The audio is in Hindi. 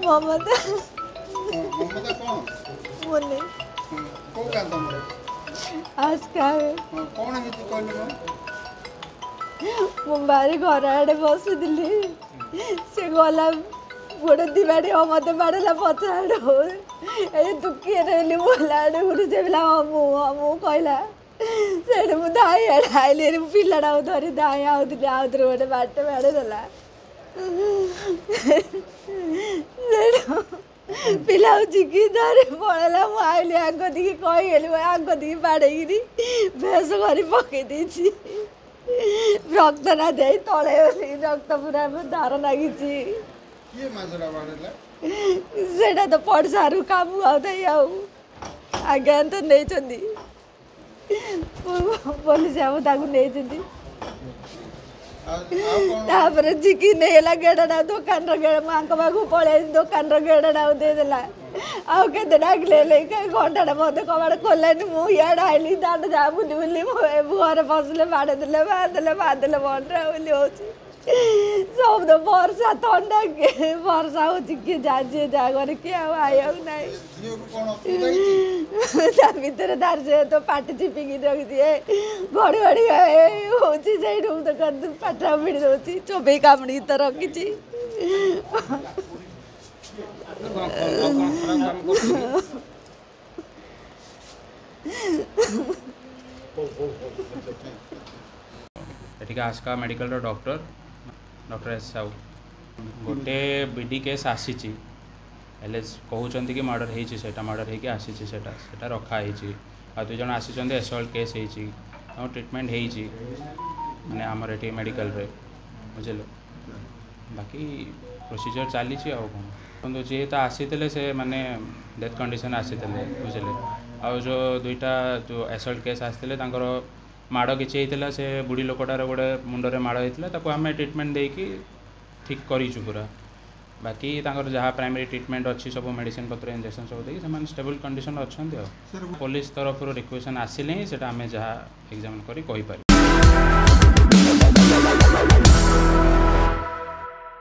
ममता ममता कौन मुन्नी को का तुमरे आस्का कौन है तू कहले मो बारी घर आड़े बसुली से गला गोटे दिवाड़ी मत बाड़ला पचाड़ ए दुखी रही बोला गुरु से बोला मु कहला से मुझे दाई आइली पिलाटा धरी दाई आउली आउे गोटे बाट बाड़ेदेला पिला चिकी धरी पड़ेला मुझे आग दिखी कहीगली आग दिखी बाड़ेगी भेष कर पकई रक्त ना दे तले रक्त पूरा धार लगी ये माजरा बाड़ेला सेटा तो पड़सारू काम आउथाई आज्ञा तो नहीं पुलिस नहीं तापर जिकी नेला गेड़ा दुकान गेड़ माँ पाक पड़े दुकान गेड़ा देदेला आउ के डाकिले घंटा मत कबाड़ खोलानी मुझे आइली दाट जा बुली बुली घर बसले बाड़ेदेले बांधदेले बंटा बुली हो सब तो वर्षा थंडा के वर्षा हो किए जा किए आया ना भर तार से तो पाटी चिपिकी रखी घड़ी घड़ी हो तो पाटा मिड़ी दूसरी चोबे कामुड़ी तो रखी आस्का medical doctor doctor S Sahu गोटे बीडी केस आसी कहते कि मर्डर होता मर्डर होगी आसी रखाई आ 2 जन आसी एसल्ट केस हो ट्रिटमेंट माने आमर ये मेडिकल रे बुझे बाकी प्रोसीजर चली कौन जी तो आसी से माने डेथ कंडीशन आसी बुझे आ जो 2टा जो एसल्ट केस आसते माड़ किसी होता से बुढ़ी लोकटार गोटे मुंडे माड़ होता आम ट्रिटमेंट देकी ठीक करूँ पूरा बाकी जहाँ प्राइमरी ट्रिटमेंट अच्छी सब मेडिसिन पत्र इंजेक्शन सब देखिए से स्टेबल कंडीशन अच्छा पुलिस तरफ रिक्वेशन आसिले ही आम जहाँ एग्जामिन करी